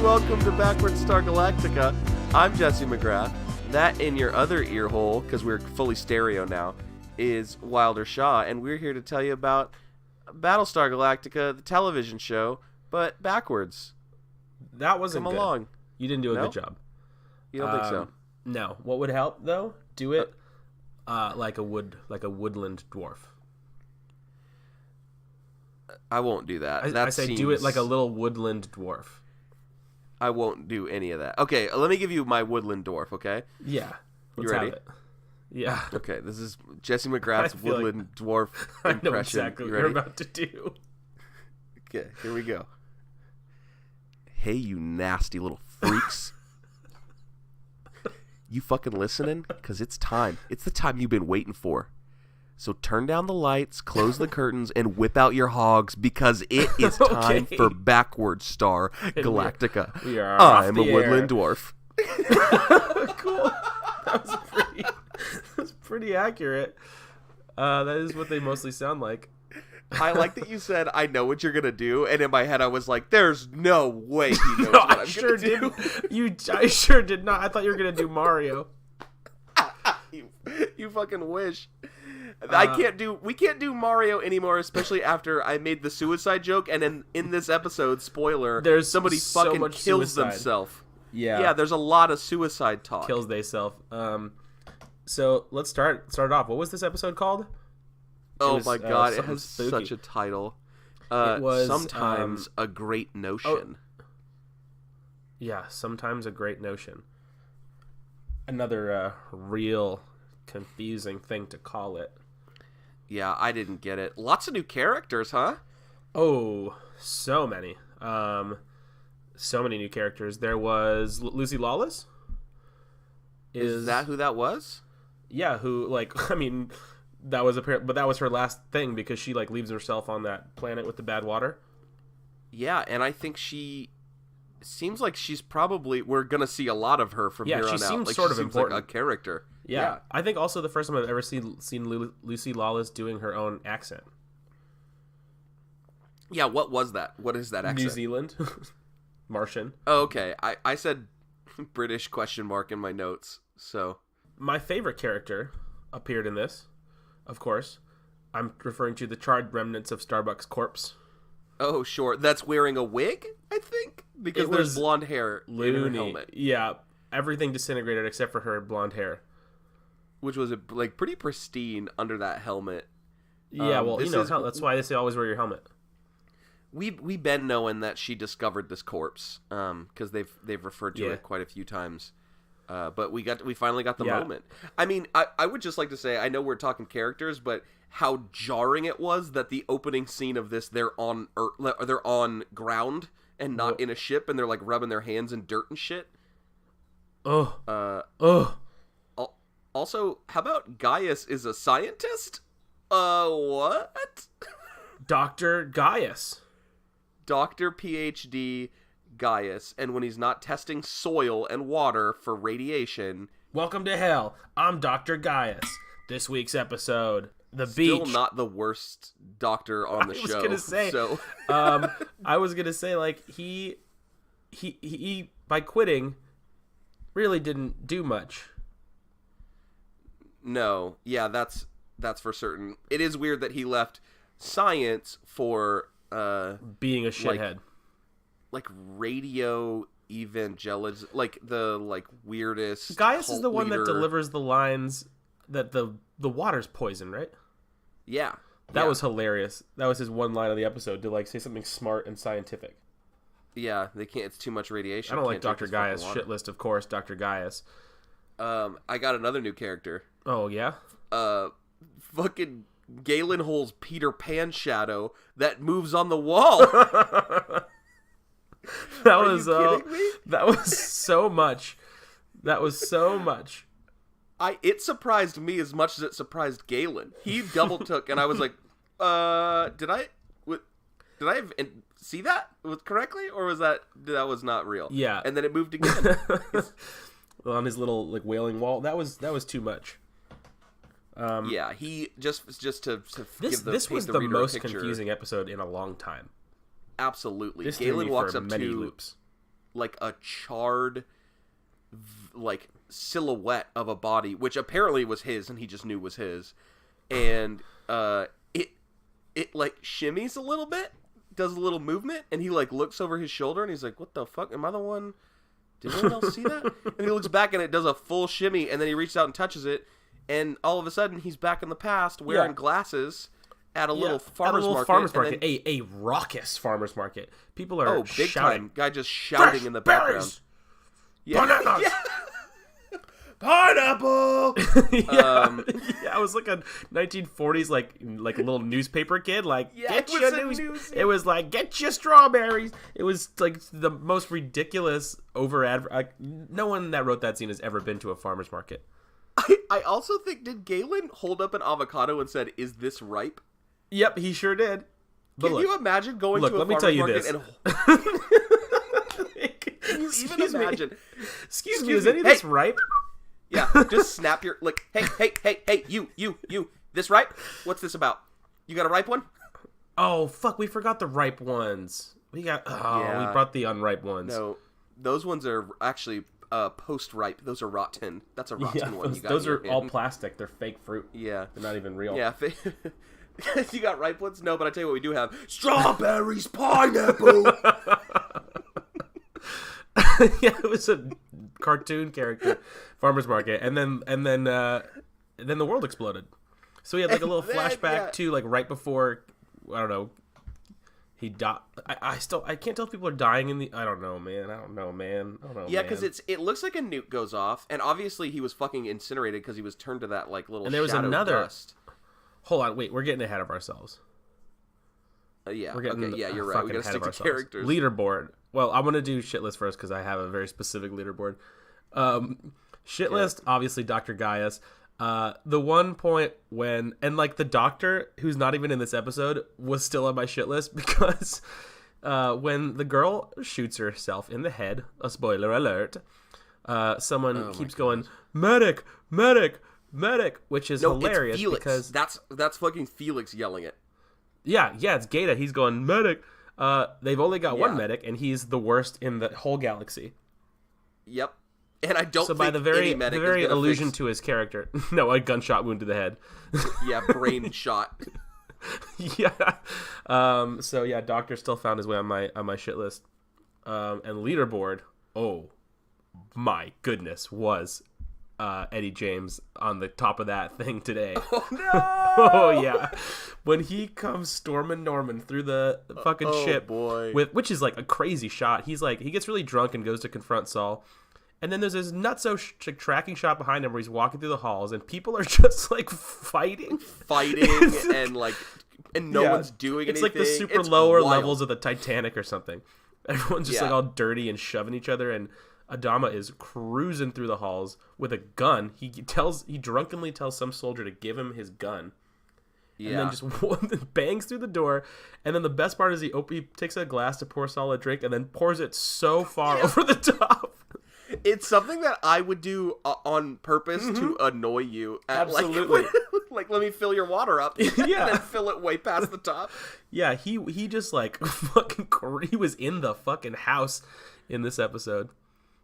welcome to Backward Star Galactica. I'm Jesse McGrath. That in your other ear hole, because we're fully stereo now, is Wilder Shaw, and we're here to tell you about Battlestar Galactica, the television show, but backwards. That wasn't Come good. along. You didn't do a good job. You don't think so? No. What would help though? Do it like a woodland dwarf. I won't do that. I say do it like a little woodland dwarf. I won't do any of that. Okay, let me give you my woodland dwarf, okay? Yeah. You ready? Have it. Yeah. Okay, this is Jesse McGrath's woodland dwarf impression. I know exactly what you're about to do. Okay, here we go. Hey, you nasty little freaks. You fucking listening? Because it's time. It's the time you've been waiting for. So turn down the lights, close the curtains, and whip out your hogs because it is time for Backward Star Galactica. We are I'm a woodland dwarf. Cool. That was pretty accurate. That is what they mostly sound like. I like that you said, I know what you're going to do, and in my head I was like, there's no way he knows what I'm going to do. I sure did not. I thought you were going to do Mario. You fucking wish. We can't do Mario anymore, especially after I made the suicide joke, and in this episode, spoiler, there's somebody so fucking much kills suicide. themselves. Yeah, there's a lot of suicide talk. Kills they self. So let's start off. What was this episode called? Oh my god, it has spooky. such a title. It was Sometimes a Great Notion. Yeah, Sometimes a Great Notion. Another real confusing thing to call it. Yeah, I didn't get it. Lots of new characters, huh? Oh, so many. So many new characters. There was Lucy Lawless. Is that who that was? Yeah, who, like, I mean, that was but that was her last thing because she, like, leaves herself on that planet with the bad water. Yeah, and I think she seems like she's probably, we're going to see a lot of her from here on out. Yeah, she seems like, sort she of seems important. like a character. Yeah. I think also the first time I've ever seen Lucy Lawless doing her own accent. Yeah, what was that? What is that accent? New Zealand. Martian. Oh, okay. I said British ? In my notes, so. My favorite character appeared in this, of course. I'm referring to the charred remnants of Starbuck's corpse. Oh, sure. That's wearing a wig, I think? Because there's blonde hair in her helmet. Yeah, everything disintegrated except for her blonde hair. Which was, like, pretty pristine under that helmet. Yeah, well, that's why they say always wear your helmet. We've been knowing that she discovered this corpse, because they've referred to it quite a few times. But we finally got the moment. I mean, I would just like to say, I know we're talking characters, but how jarring it was that the opening scene of this, they're on ground and not in a ship, and they're like rubbing their hands in dirt and shit. Also, how about Gaius is a scientist? What? Dr. Gaius. Dr. PhD Gaius, and when he's not testing soil and water for radiation... Welcome to hell. I'm Dr. Gaius. This week's episode, the beach. Still not the worst doctor on the show. I was gonna say, like, he by quitting, really didn't do much. No, yeah, that's for certain. It is weird that he left science for being a shithead. Like radio evangelism, like the weirdest. Gaius is the one leader. that delivers the lines that the water's poison, right? Yeah. That was hilarious. That was his one line of the episode, to like say something smart and scientific. Yeah, they can't. It's too much radiation. I don't like Dr. Gaius. Shit list, of course, Dr. Gaius. I got another new character. Oh, yeah? Fucking Galen Hull's Peter Pan shadow that moves on the wall. Are you kidding me? That was so much. That was so much. It surprised me as much as it surprised Galen. He double took, and I was like, did I see that correctly, or was that was not real? Yeah. And then it moved again. On his little like wailing wall. That was too much. Yeah, he just to give the this was the the reader most a picture. Confusing episode in a long time. Absolutely. This Galen walks for up many to loops. like a charred like silhouette of a body, which apparently was his, and he just knew was his, and it like shimmies a little bit, does a little movement, and he like looks over his shoulder, and he's like, "What the fuck? Am I the one? Did anyone else see that?" And he looks back, and it does a full shimmy, and then he reaches out and touches it, and all of a sudden he's back in the past wearing glasses at a little farmer's market. Then, a raucous farmer's market. People are big shouting. time. Guy just shouting Fresh in the background. berries! Yeah. Bananas! Yeah. Pineapple. Yeah, I was like a 1940s like a little newspaper kid. Like, get your news. It was like, get your strawberries. It was like the most ridiculous no one that wrote that scene has ever been to a farmer's market. I also think, did Galen hold up an avocado and said, "Is this ripe?" Yep, he sure did. But Can you imagine going to a farmer's market and... Can you even imagine? Excuse me, is any of this ripe? Yeah, just snap your, like, hey, you, this ripe? What's this about? You got a ripe one? Oh, fuck, we forgot the ripe ones. We brought the unripe ones. No, those ones are actually post-ripe. Those are rotten. That's a rotten one. Those are all plastic. They're fake fruit. Yeah. They're not even real. Yeah. You got ripe ones? No, but I tell you what we do have. Strawberries, pineapple! Yeah, it was a cartoon character, farmer's market, and then the world exploded. So he had like a little flashback to like right before, I don't know, he died. I can't tell if people are dying in the. I don't know, man. Yeah, because it looks like a nuke goes off, and obviously he was fucking incinerated because he was turned to that like little. And there was shadow another. Dust. Hold on, wait, we're getting ahead of ourselves. Yeah. We're getting you're right. We gotta stick to characters. Leaderboard. Well, I'm gonna do shit list first because I have a very specific leaderboard. Shit list, obviously Dr. Gaius. The one point when the doctor who's not even in this episode was still on my shit list because when the girl shoots herself in the head, a spoiler alert, someone keeps going, medic, which is hilarious because that's fucking Felix yelling it. Yeah, it's Gaeta. He's going, medic. They've only got one medic, and he's the worst in the whole galaxy. Yep. And I don't think by the very allusion fix... to his character. No, a gunshot wound to the head. Yeah, brain shot. Yeah. So yeah, Doctor still found his way on my shit list. And leaderboard, oh my goodness, was Eddie James on the top of that thing today. Oh no! Oh yeah. When he comes storming Norman through the fucking ship, boy. which is like a crazy shot. He gets really drunk and goes to confront Saul. And then there's this nutso tracking shot behind him where he's walking through the halls and people are just like fighting and no one's doing anything. It's like the super lower levels of the Titanic or something. Everyone's just like all dirty and shoving each other, and Adama is cruising through the halls with a gun. He drunkenly tells some soldier to give him his gun. And then just bangs through the door. And then the best part is he takes a glass to pour Saul a drink and then pours it so far over the top. It's something that I would do on purpose to annoy you. Absolutely. Like, let me fill your water up. Yeah. And then fill it way past the top. Yeah, he just like fucking, he was in the fucking house in this episode.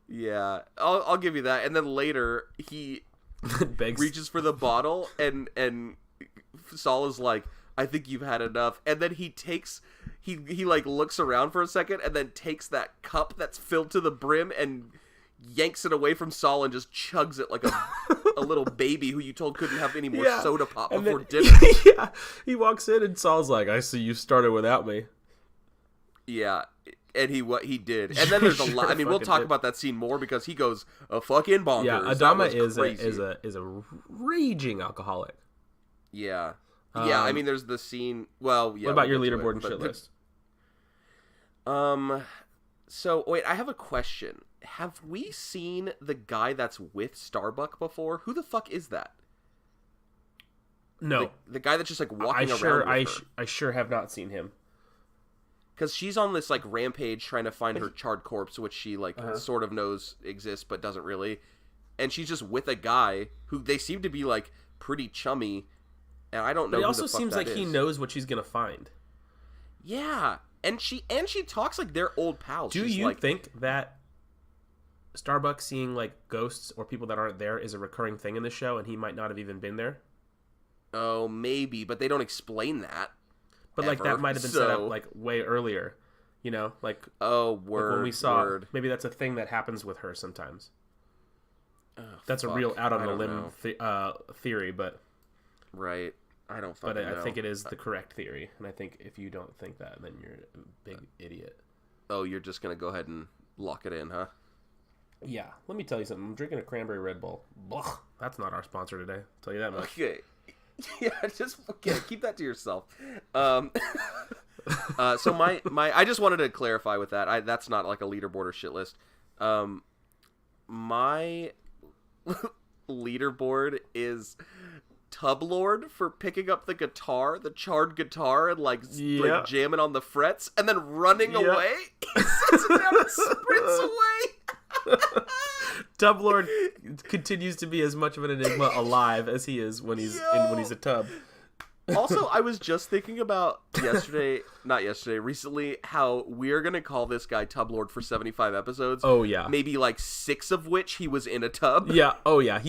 Yeah, I'll give you that. And then later, he reaches for the bottle, and Saul is like, I think you've had enough. And then he like looks around for a second, and then takes that cup that's filled to the brim and yanks it away from Saul and just chugs it like a little baby who you told couldn't have any more soda pop before dinner. Yeah, he walks in and Saul's like, I see you started without me. Yeah, and he did. And then there's a lot. I mean, we'll talk about that scene more because he goes a fucking bonkers. Yeah, Adama is a raging alcoholic. Yeah. Yeah, I mean, there's the scene. Well, yeah. What about your leaderboard and shit list? So wait, I have a question. Have we seen the guy that's with Starbuck before? Who the fuck is that? No, the guy that's just like walking around. I sure have not seen him. Because she's on this like rampage trying to find her charred corpse, which she like sort of knows exists but doesn't really. And she's just with a guy who they seem to be like pretty chummy. And I don't know. But it also seems like he knows what she's gonna find. Yeah, and she talks like they're old pals. Do you think that Starbuck seeing like ghosts or people that aren't there is a recurring thing in the show, and he might not have even been there. Oh, maybe, but they don't explain that. But like that might have been set up like way earlier, like word. Like when we saw, word. maybe that's a thing that happens with her sometimes. Oh, that's a real out on the limb theory, but right. I don't. But I think it is the correct theory, and I think if you don't think that, then you're a big idiot. Oh, you're just gonna go ahead and lock it in, huh? Yeah. Let me tell you something. I'm drinking a cranberry Red Bull. Blah. That's not our sponsor today. I'll tell you that much. Okay. Yeah, keep that to yourself. So my I just wanted to clarify with that. That's not like a leaderboard or shit list. My leaderboard is Tub Lord for picking up the charred guitar, and like jamming on the frets, and then running away. He sets it down and sprints away. Tub Lord continues to be as much of an enigma alive as he is when he's a tub. Also, I was just thinking about recently, how we're gonna call this guy Tub Lord for 75 episodes. Oh yeah, maybe like 6 of which he was in a tub. Yeah. Oh yeah,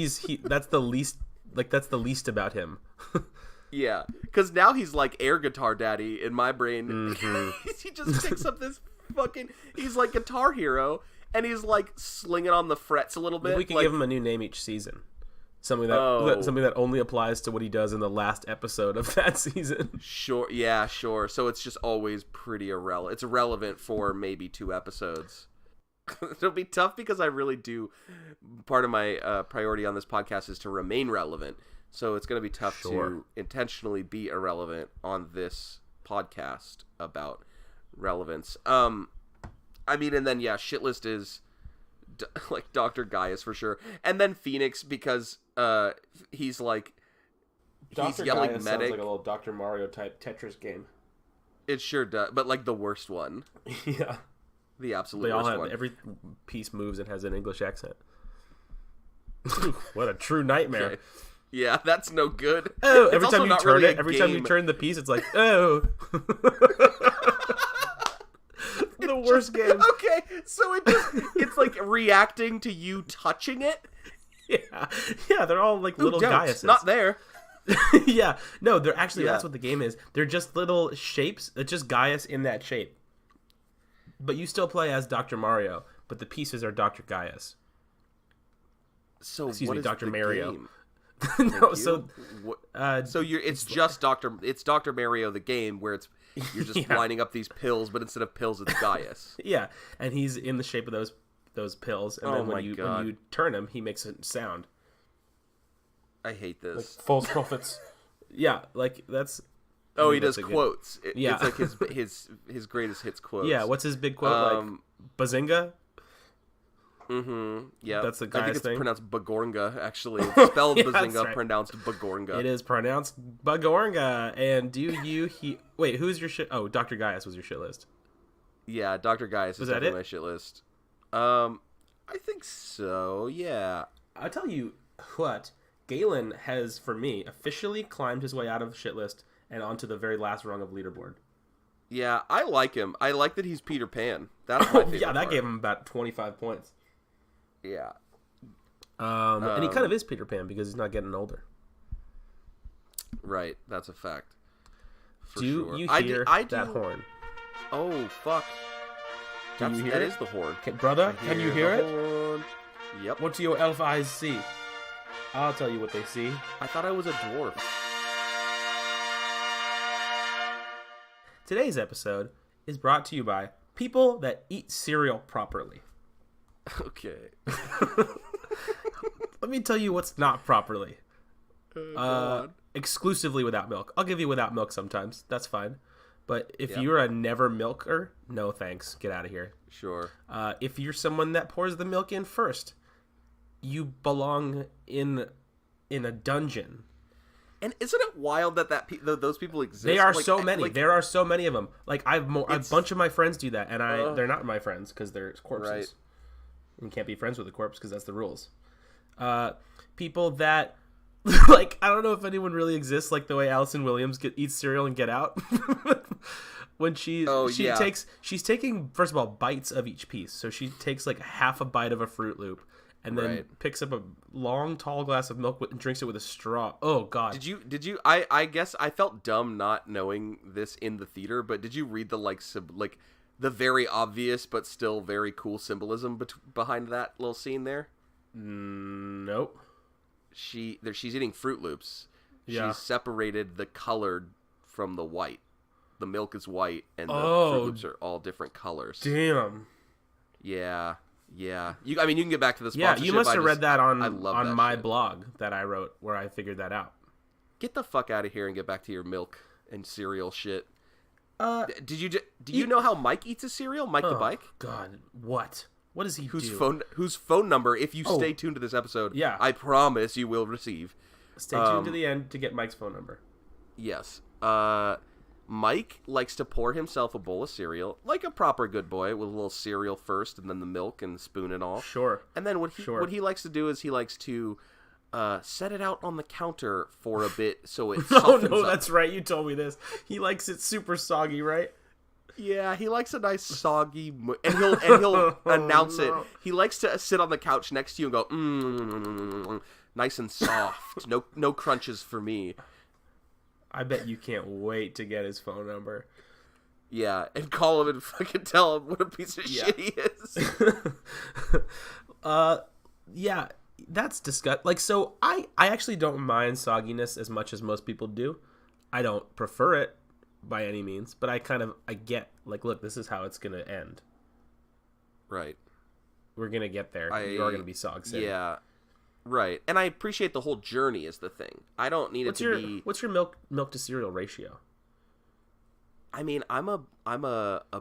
that's the least. Like that's the least about him. Yeah, because now he's like air guitar daddy in my brain. Mm-hmm. He just picks up this he's like Guitar Hero, and he's like slinging on the frets a little bit. We can give him a new name each season. Something that only applies to what he does in the last episode of that season. Sure. Yeah, sure. So it's just always pretty irrelevant. It's irrelevant for maybe 2 episodes. It'll be tough because I really do. Part of my priority on this podcast is to remain relevant. So it's going to be tough to intentionally be irrelevant on this podcast about relevance. I mean, and then, shit list is like Dr. Gaius for sure. And then Phoenix because he's like, Dr. yelling Gaius medic. Sounds like a little Dr. Mario type Tetris game. It sure does, but like the worst one. Yeah. The absolute worst one. Every piece moves and has an English accent. What a true nightmare. Okay. Yeah, that's no good. Oh, every time you turn every time you turn the piece, it's like, oh. The worst game. Okay, so it's like reacting to you touching it. Yeah, they're all like little Gaiuses. Not there. Yeah, no, they're actually that's what the game is. They're just little shapes. It's just Gaius in that shape. But you still play as Dr. Mario, but the pieces are Dr. Gaius. So excuse me, Dr. Mario. Game? No, so it's just Dr. Mario the game where you're just lining up these pills, but instead of pills it's Gaius. Yeah, and he's in the shape of those pills, and then when you turn him, he makes a sound. I hate this. Like false prophets. Yeah, like that's. Oh, he does quotes. It's like his greatest hits quotes. Yeah, what's his big quote? Like Bazinga. Mm-hmm. Yeah, that's the Gaius I think it's thing. Pronounced Bagorga. Actually, it's spelled Bazinga, right. Pronounced Bagorga. It is pronounced Bagorga. And wait? Who's your shit? Oh, Dr. Gaius was your shit list. Yeah, Dr. Gaius is definitely my shit list. I think so. Yeah. I'll tell you what. Galen has, for me, officially climbed his way out of shit list and onto the very last rung of leaderboard. Yeah, I like him. I like that he's Peter Pan. That's my favorite that part. gave him about 25 points. Yeah. And he kind of is Peter Pan because he's not getting older. Right, that's a fact. Do you hear that horn? Oh, fuck. That is the horn. Brother, can you hear it? Horn. Yep. What do your elf eyes see? I'll tell you what they see. I thought I was a dwarf. Today's episode is brought to you by people that eat cereal properly. Okay. Let me tell you what's not properly. God. Exclusively without milk. I'll give you without milk sometimes. That's fine. But if you're a never milker, no thanks. Get out of here. Sure. If you're someone that pours the milk in first, you belong in a dungeon. And isn't it wild that those people exist? They are so many. There are so many of them. Like a bunch of my friends do that, and they're not my friends because they're corpses. Right. You can't be friends with a corpse because that's the rules. People that Like, I don't know if anyone really exists like the way Allison Williams eats cereal and Get Out. When she's taking, first of all, bites of each piece. So she takes like half a bite of a Fruit Loop and then picks up a long, tall glass of milk and drinks it with a straw. Oh, God. Did you, I guess I felt dumb not knowing this in the theater, but did you read the, like the very obvious but still very cool symbolism behind that little scene there? Nope. She's eating Fruit Loops. Yeah. She's separated the colored from the white. The milk is white, and the Fruit Loops are all different colors. Damn. Yeah. Yeah. You can get back to the sponsorship. Yeah, you must have read that on my shit. Blog that I wrote where I figured that out. Get the fuck out of here and get back to your milk and cereal shit. Do you know how Mike eats his cereal? Mike the Bike? God, what? What does he do? Whose phone number, if you stay tuned to this episode, I promise you will receive. Stay tuned to the end to get Mike's phone number. Yes. Mike likes to pour himself a bowl of cereal, like a proper good boy, with a little cereal first, and then the milk and spoon and all. Sure. And then what he likes to do is he likes to set it out on the counter for a bit so it softens up. That's right. You told me this. He likes it super soggy, right? Yeah, he likes a nice soggy, and he'll announce it. He likes to sit on the couch next to you and go, nice and soft. No crunches for me. I bet you can't wait to get his phone number. Yeah, and call him and fucking tell him what a piece of shit he is. Yeah, that's disgusting. Like, so I actually don't mind sogginess as much as most people do. I don't prefer it by any means, but I get, like, look, this is how it's going to end. Right. We're going to get there. You are going to be Sog City. Yeah. Right. And I appreciate the whole journey is the thing. I don't need be... What's your milk to cereal ratio? I mean, I'm a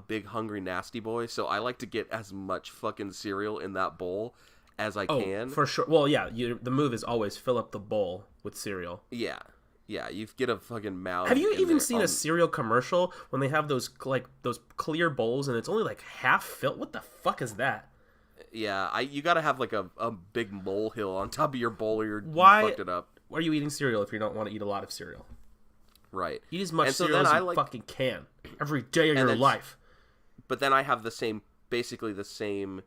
big hungry nasty boy, so I like to get as much fucking cereal in that bowl as I can. For sure. Well, yeah, the move is always fill up the bowl with cereal. Yeah. Yeah, you get a fucking mouth. Have you even seen a cereal commercial when they have those clear bowls and it's only like half filled? What the fuck is that? Yeah, you gotta have like a big molehill on top of your bowl or you fucked it up. Why are you eating cereal if you don't want to eat a lot of cereal? Right. Eat as much cereal as you fucking can every day of your life. But then I have basically the same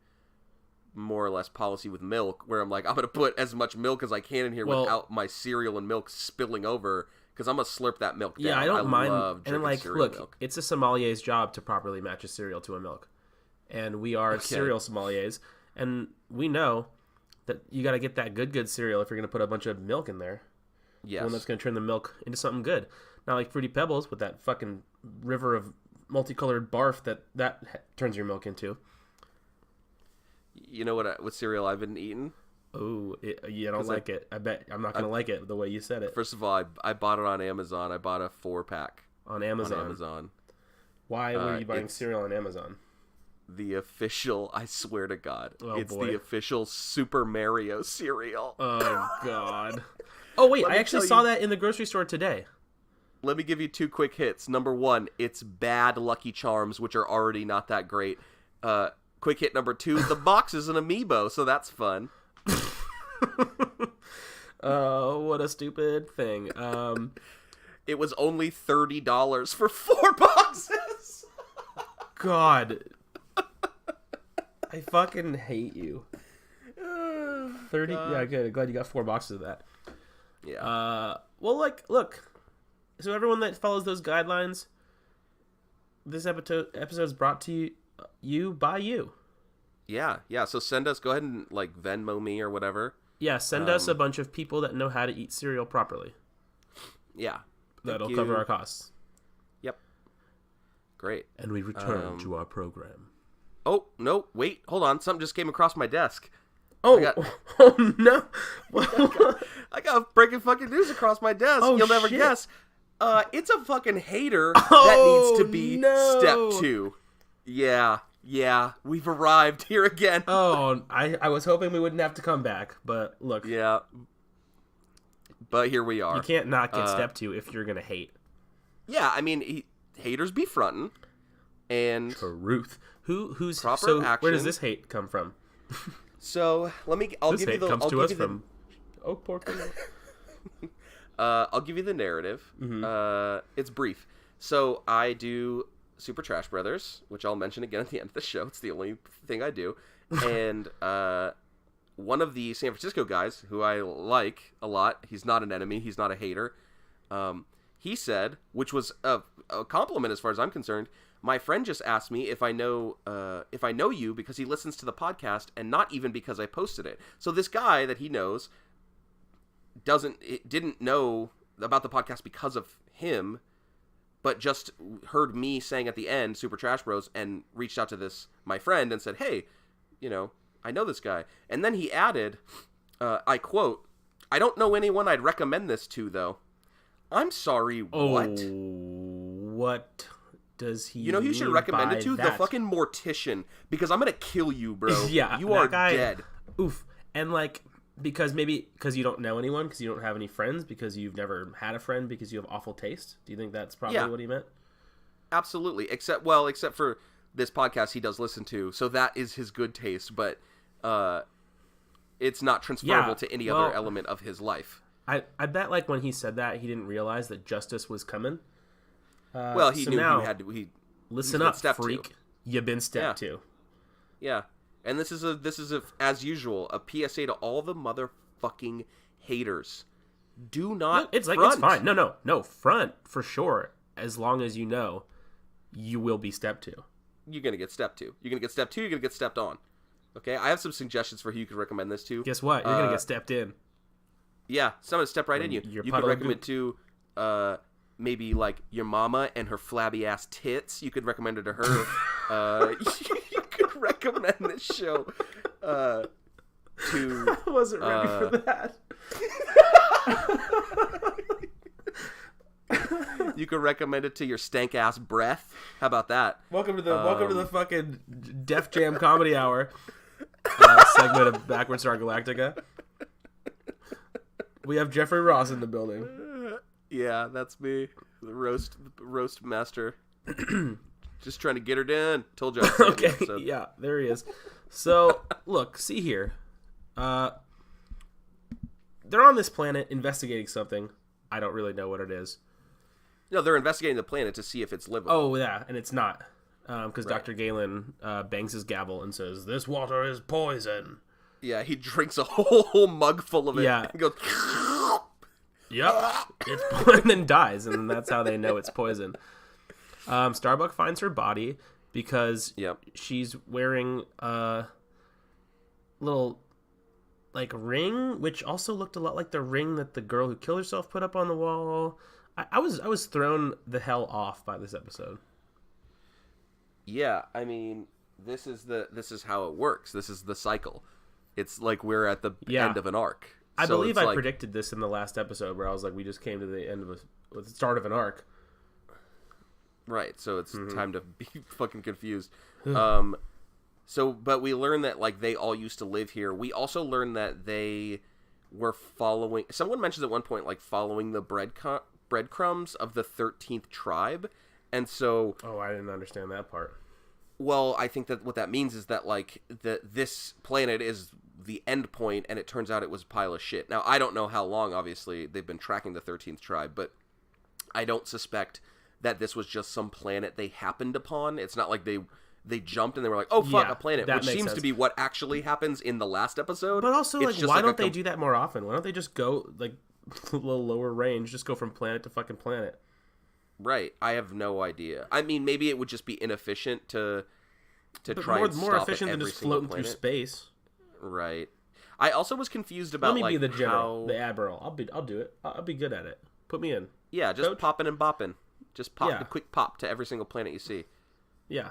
more or less policy with milk where I'm like, I'm gonna put as much milk as I can in here without my cereal and milk spilling over because I'm gonna slurp that milk down. Yeah, I don't mind. And like, look, milk. It's a sommelier's job to properly match a cereal to a milk. And we are cereal sommeliers, and we know that you got to get that good cereal if you're going to put a bunch of milk in there. Yes. One that's going to turn the milk into something good. Not like Fruity Pebbles with that fucking river of multicolored barf that turns your milk into. You know what cereal I've been eating? Oh, you don't like it. I bet I'm not going to like it the way you said it. First of all, I bought it on Amazon. I bought a 4-pack. On Amazon? Why were you buying cereal on Amazon? The official, I swear to God, the official Super Mario cereal. Oh, God. Oh, wait, I actually saw that in the grocery store today. Let me give you 2 quick hits. Number 1, it's bad Lucky Charms, which are already not that great. Quick hit number 2, the box is an amiibo, so that's fun. What a stupid thing. It was only $30 for 4 boxes. God. I fucking hate you. 30. God. Yeah, good. Glad you got 4 boxes of that. Yeah. Well, like, look. So everyone that follows those guidelines, this episode is brought to you by you. Yeah. So send us. Go ahead and like Venmo me or whatever. Yeah. Send us a bunch of people that know how to eat cereal properly. Yeah. That'll cover our costs. Yep. Great. And we return to our program. Oh, no, wait, hold on. Something just came across my desk. Oh, no. I got breaking fucking news across my desk. You'll never guess. It's a fucking hater that needs to be step 2. Yeah, we've arrived here again. Oh, I was hoping we wouldn't have to come back, but look. Yeah. But here we are. You can't not get step 2 if you're going to hate. Yeah, I mean, haters be frontin'. And truth. Who's proper so action. Where does this hate come from? So I'll give you the comes to us from Oak Pork. I'll give you the narrative. It's brief. So I do Super Trash Brothers, which I'll mention again at the end of the show. It's the only thing I do. And one of the San Francisco guys, who I like a lot, he's not an enemy, he's not a hater, he said, which was a compliment as far as I'm concerned, my friend just asked me if I know you because he listens to the podcast and not even because I posted it. So this guy that he knows didn't know about the podcast because of him, but just heard me saying at the end Super Trash Bros and reached out to my friend and said, hey, I know this guy. And then he added, I quote, I don't know anyone I'd recommend this to, though. I'm sorry, what? What does he who you should recommend it to? that? The fucking mortician. Because I'm going to kill you, bro. Yeah. You are dead. Oof. And because you don't know anyone, because you don't have any friends, because you've never had a friend, because you have awful taste. Do you think that's probably what he meant? Absolutely. Except for this podcast he does listen to, so that is his good taste, but it's not transferable to any other element of his life. I bet when he said that, he didn't realize that justice was coming. He knew he had to. Listen up, freak. You've been stepped to. Yeah. And this is as usual, a PSA to all the motherfucking haters. Do not front. It's fine. No, front for sure. As long as you know, you will be stepped to. You're going to get stepped to. You're going to get stepped to, you're going to get stepped on. Okay? I have some suggestions for who you could recommend this to. Guess what? You're going to get stepped in. Yeah, someone step right in you. You could recommend it to maybe your mama and her flabby ass tits. You could recommend it to her. You could recommend this show to... I wasn't ready for that. You could recommend it to your stank ass breath. How about that? Welcome to the fucking Def Jam Comedy Hour segment of Backwards Star Galactica. We have Jeffrey Ross in the building. Yeah, that's me, the roast master. Just trying to get her done. Told you. Okay, yeah, there he is. So look, see here. They're on this planet investigating something. I don't really know what it is. No, they're investigating the planet to see if it's livable. Oh, yeah, and it's not. Because Dr. Galen bangs his gavel and says, "This water is poison." Yeah, he drinks a whole mug full of it. Yeah. And goes... Yep. It's poison, and then dies, and that's how they know it's poison. Starbuck finds her body because she's wearing a little... ring, which also looked a lot like the ring that the girl who killed herself put up on the wall. I was thrown the hell off by this episode. Yeah, I mean, this is how it works. This is the cycle. It's like we're at the end of an arc. I believe I predicted this in the last episode where I was like, we just came to the end of the start of an arc. Right, so it's time to be fucking confused. But we learn that they all used to live here. We also learn that they were following. Someone mentions at one point following the breadcrumbs of the 13th tribe, and so. Oh, I didn't understand that part. Well, I think that what that means is that this planet is the end point, and it turns out it was a pile of shit. Now I don't know how long. Obviously, they've been tracking the 13th tribe, but I don't suspect that this was just some planet they happened upon. It's not like they jumped and they were like, oh, fuck, a planet, which seems sense. To be what actually happens in the last episode. But also, why don't they do that more often? Why don't they just go, a little lower range, just go from planet to fucking planet? Right. I have no idea. I mean, maybe it would just be inefficient to try and stop more efficient at than every just floating planet. through space. Right. I also was confused about, Let me be the general, the admiral. I'll do it. I'll be good at it. Put me in. Yeah, just Coach? popping and bopping. Just pop a quick pop to every single planet you see. Yeah.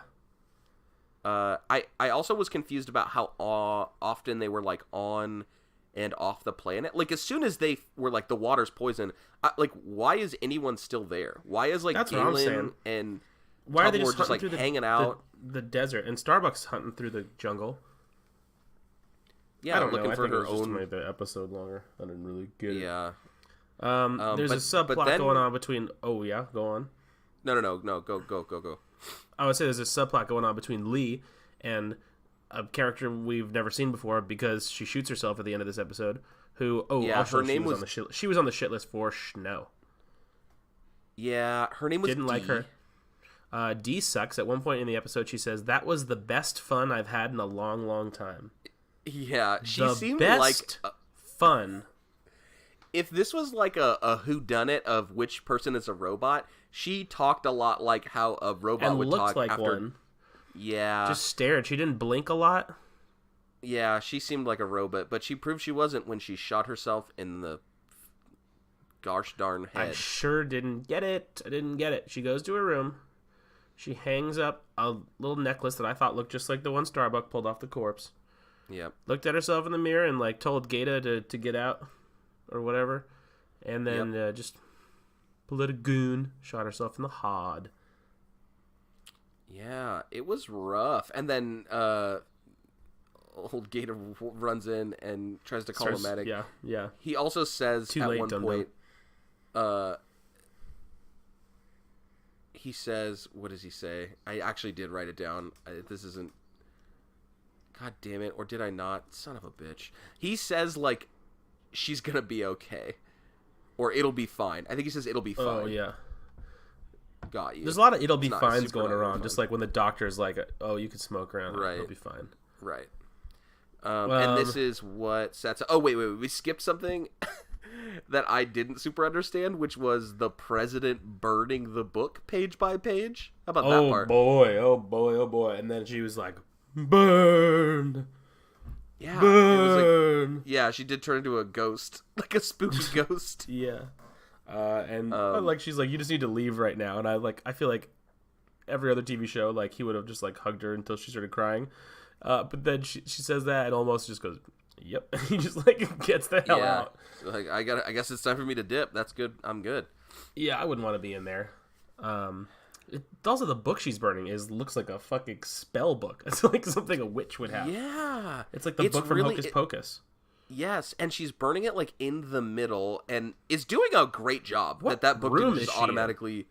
I also was confused about how often they were on and off the planet. As soon as they were the water's poison, why is anyone still there? Why is That's what I'm saying. Galen and why are they just hanging out the desert and Starbucks hunting through the jungle? Yeah, I don't looking know. for I think her it was just own. to make the episode longer. I didn't really get it. Yeah. There's a subplot going on between. Oh yeah, go on. No. Go. I would say there's a subplot going on between Lee and a character we've never seen before because she shoots herself at the end of this episode. Who? Oh, yeah, also her name was on the shit. She was on the shit list for Snow. Yeah, her name was Didn't D. like her. D sucks. At one point in the episode, she says, "That was the best fun I've had in a long, long time." Yeah, she the seemed best like fun. If this was like a whodunit of which person is a robot, she talked a lot like how a robot And would looked talk like after. one. Yeah, Just stared. She didn't blink a lot. yeah, she seemed like a robot, but she proved she wasn't when she shot herself in the gosh darn head. I sure didn't get it. I didn't get it. She goes to her room. She hangs up a little necklace that I thought looked just like the one Starbuck pulled off the corpse. Yep. Looked at herself in the mirror and like told Gata to get out or whatever. And then just pulled out a goon, shot herself in the hod. Yeah, it was rough. And then old Gator runs in and tries to call a medic. Yeah, yeah. He also says Too at late, one dum-dum. point, he says, what does he say? I actually did write it down. This isn't... God damn it. Or did I not? Son of a bitch. He says, like, she's gonna be okay. Or it'll be fine. I think he says it'll be fine. Oh, yeah. Got you. There's a lot of it'll be It's not fines super going not around. fine. Just like when the doctor's like, oh, you can smoke around. Right. It'll be fine. Right. And this is what sets... Oh, wait. We skipped something that I didn't super understand, which was the president burning the book page by page. How about that part? Oh, boy. And then she was like, burn. Yeah. Burn. It was like, yeah, she did turn into a ghost. Like a spooky ghost. Yeah. Like she's like, you just need to leave right now. And I feel like every other TV show, like he would have just like hugged her until she started crying. But then she says that and almost just goes, yep. And he just like gets the hell out. Like I guess it's time for me to dip. That's good. I'm good. Yeah, I wouldn't want to be in there. Also the book she's burning looks like a fucking spell book. It's like something a witch would have. Yeah. It's like the book from Hocus Pocus. Yes, and she's burning it like in the middle and is doing a great job. What that book room didn't is just she automatically...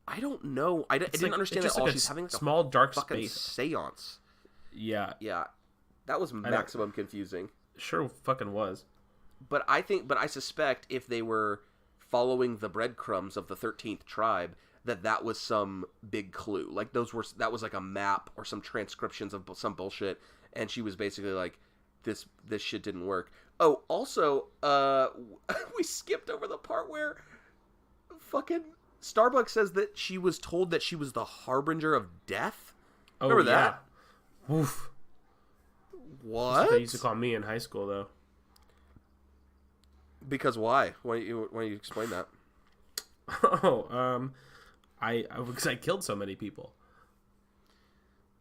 I don't know. I didn't understand that all. She's having like small dark fucking space seance. Yeah. Yeah. That was maximum confusing. Sure fucking was. But I suspect if they were following the breadcrumbs of the 13th tribe, that was some big clue. Like that was like a map or some transcriptions of some bullshit, and she was basically like, this shit didn't work. Oh, also, we skipped over the part where fucking Starbuck says that she was told that she was the harbinger of death. Remember that? Oof. What? That's what they used to call me in high school, though. Because why? Why don't you explain that? Because I killed so many people.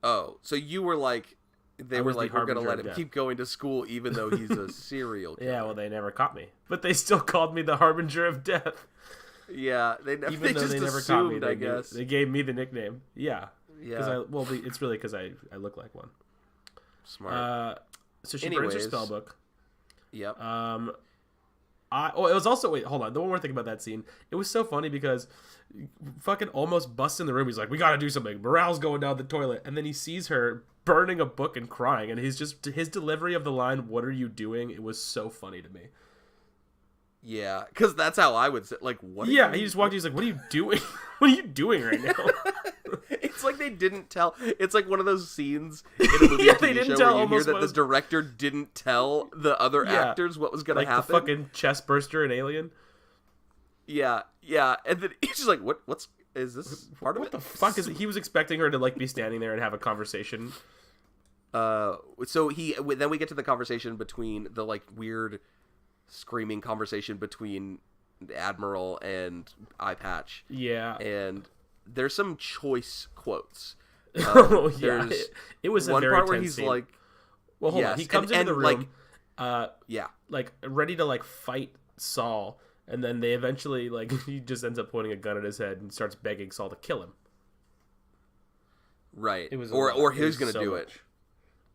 Oh, so you were like, we're gonna let him death. keep going to school even though he's a serial killer. Yeah, well, they never caught me, but they still called me the harbinger of death. Yeah, they just never caught me. I guess they gave me the nickname. Yeah, yeah. It's really because I look like one. Smart. So she burns her spell book. Yep. It was also hold on. The one more thing about that scene, it was so funny because fucking almost busts in the room. He's like, "We got to do something." Morale's going down the toilet, and then he sees her burning a book and crying, and his delivery of the line, "What are you doing?" It was so funny to me. Yeah, because that's how I would say. Like, what? Yeah, he just walked. He's like, "What are you doing? What are you doing right now?" It's like they didn't tell. It's like one of those scenes in a movie or TV show where you hear that the director didn't tell the other actors what was going to happen. Like the fucking chest burster in Alien. Yeah, and then he's just like, "What's is this part of it? What the fuck is it?" He was expecting her to like be standing there and have a conversation. So then we get to the conversation between the like weird screaming conversation between the Admiral and Eye Patch. Yeah, and there's some choice quotes. Yeah, it was one a very part where tense he's scene. like, well, hold on. He comes into the room, yeah, like ready to like fight Saul, and then they eventually like he just ends up pointing a gun at his head and starts begging Saul to kill him. Right. It was or who's gonna do it?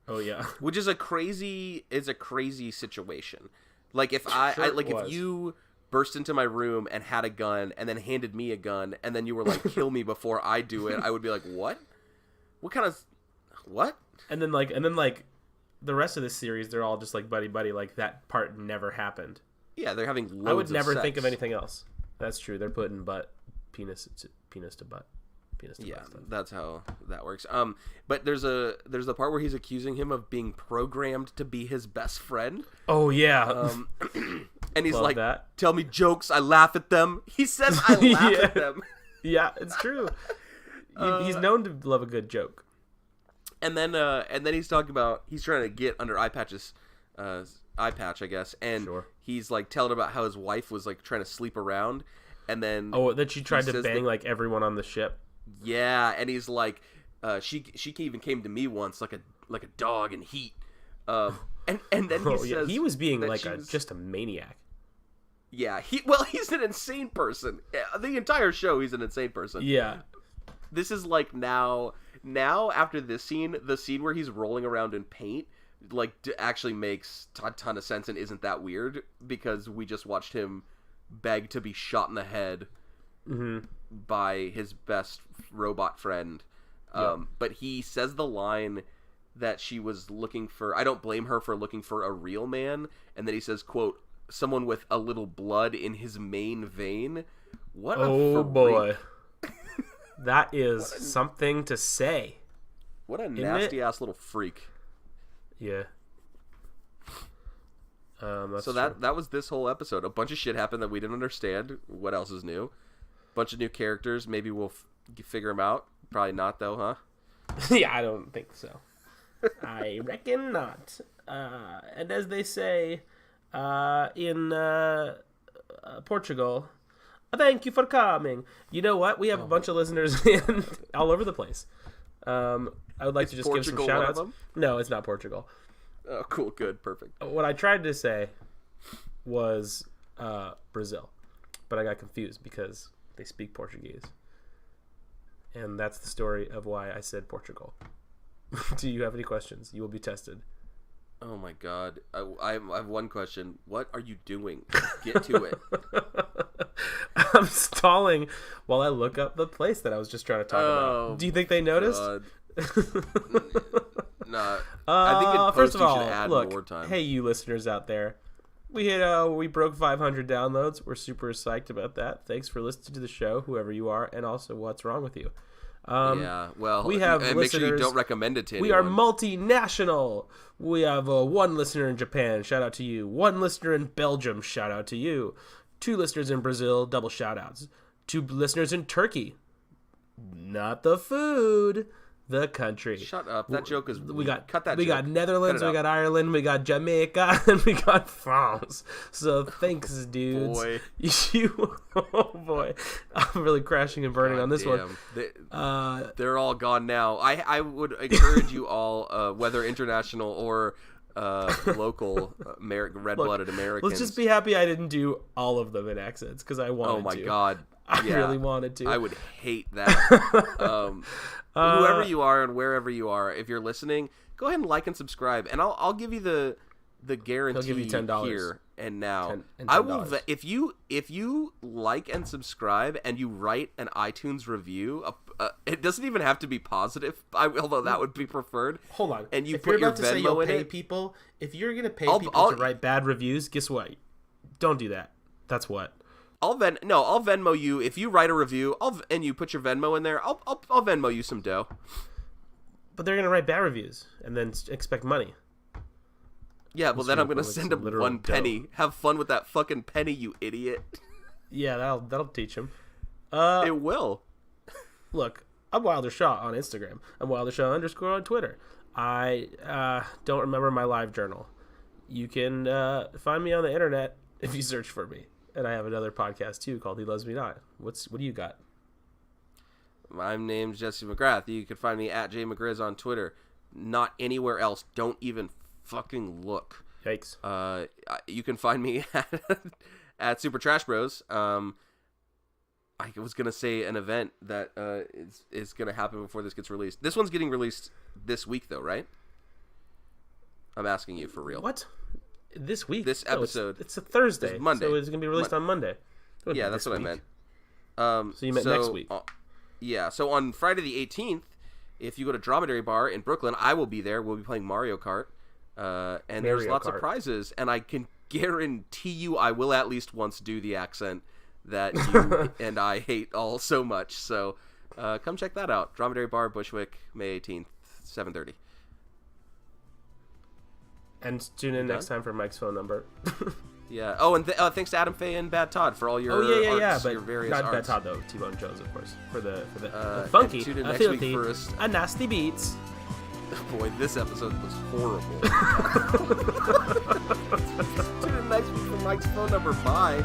Oh yeah. Which is a crazy situation. Like if if you burst into my room and had a gun and then handed me a gun and then you were like, kill me before I do it, I would be like, what? What kind of... What? And then like the rest of this series, they're all just like buddy buddy. Like that part never happened. Yeah, they're having loads I would never of sex. think of anything else. That's true. They're putting penis to butt. Yeah, that's how that works. But there's the part where he's accusing him of being programmed to be his best friend. Oh yeah. And he's Love like, that. "Tell me jokes, I laugh at them." He says, "I laugh at them." Yeah, it's true. He's known to love a good joke. And then he's talking about he's trying to get under eye patch, I guess, and Sure. he's like telling about how his wife was like trying to sleep around, and then that she tried to bang like everyone on the ship. Yeah, and he's like, she even came to me once like a dog in heat, and then he says he was being like just a maniac. Yeah, he's an insane person. The entire show, he's an insane person. Yeah, this is like now after this scene, the scene where he's rolling around in paint, like actually makes a ton of sense and isn't that weird because we just watched him beg to be shot in the head. Mm-hmm. By his best robot friend. But he says the line that she was looking for, I don't blame her for looking for a real man, and then he says, quote, someone with a little blood in his main vein. What a freak. Boy. That is something to say. What a nasty ass little freak. Yeah. So that was this whole episode. A bunch of shit happened that we didn't understand. What else is new? Bunch of new characters. Maybe we'll figure them out. Probably not, though, huh? Yeah, I don't think so. I reckon not. And as they say in Portugal, thank you for coming. You know what? We have a bunch of listeners all over the place. I would like to just give some shout-outs. No, it's not Portugal. Oh, cool. Good. Perfect. What I tried to say was Brazil, but I got confused because they speak Portuguese. And that's the story of why I said Portugal. Do you have any questions? You will be tested. Oh my god. I have one question. What are you doing? Get to it. I'm stalling while I look up the place that I was just trying to talk about. Do you think they noticed? Nah. I think in post first of all, you should add look, more time. Hey, you listeners out there. We broke 500 downloads. We're super psyched about that. Thanks for listening to the show, whoever you are, and also what's wrong with you. Yeah, well, we have and make sure you don't recommend it to anyone. We are multinational. We have one listener in Japan. Shout out to you. One listener in Belgium. Shout out to you. 2 listeners in Brazil. Double shout outs. 2 listeners in Turkey. Not the food. The country. Shut up. That joke is weak. Cut that we joke. got Netherlands, we got Ireland, we got Jamaica, and we got France. So thanks, dudes. Boy. Oh boy. I'm really crashing and burning on this one. They're all gone now. I would encourage you all, whether international or local red-blooded Americans. Let's just be happy I didn't do all of them in accents because I wanted to. Oh my god. I really wanted to. I would hate that. Whoever you are and wherever you are, if you're listening, go ahead and like and subscribe, and I'll give you the guarantee. I'll give you $10 here and now. $10. I will if you like and subscribe and you write an iTunes review. It doesn't even have to be positive, although that would be preferred. Hold on. And you if put you're your about to say Venmo you'll in pay it. people, if you're gonna pay people to write bad reviews, guess what? Don't do that. That's what. I'll Venmo you if you write a review. And you put your Venmo in there. I'll Venmo you some dough. But they're gonna write bad reviews and then expect money. Yeah, well then I'm gonna send them 1 penny. Dough. Have fun with that fucking penny, you idiot. Yeah, that'll teach them. It will. Look, I'm Wildershaw on Instagram. I'm Wildershaw_ on Twitter. I don't remember my live journal. You can find me on the internet if you search for me. And I have another podcast too called He Loves Me Not. What do you got? My name's Jesse McGrath. You can find me at JMcGrizz on Twitter. Not anywhere else. Don't even fucking look. Yikes. You can find me at Super Trash Bros. I was gonna say an event that is gonna happen before this gets released. This one's getting released this week though, right? I'm asking you for real. What? This week? This episode. It's a Thursday. It's Monday. So it's going to be released on Monday. Yeah, that's what I meant. So you meant next week. Yeah, so on Friday the 18th if you go to Dromedary Bar in Brooklyn, I will be there. We'll be playing Mario Kart. And there's lots of prizes. And I can guarantee you I will at least once do the accent that you and I hate all so much. So come check that out. Dromedary Bar, Bushwick, May 18th, 7:30. And tune in next time for Mike's phone number. Yeah. Oh, and thanks to Adam Faye and Bad Todd for all your arts, but your various not arts. Bad Todd though. T-Bone Jones, of course, for the funky, tune in next filthy, week for a nasty beats. Boy, this episode was horrible. Tune in next week for Mike's phone number. Bye.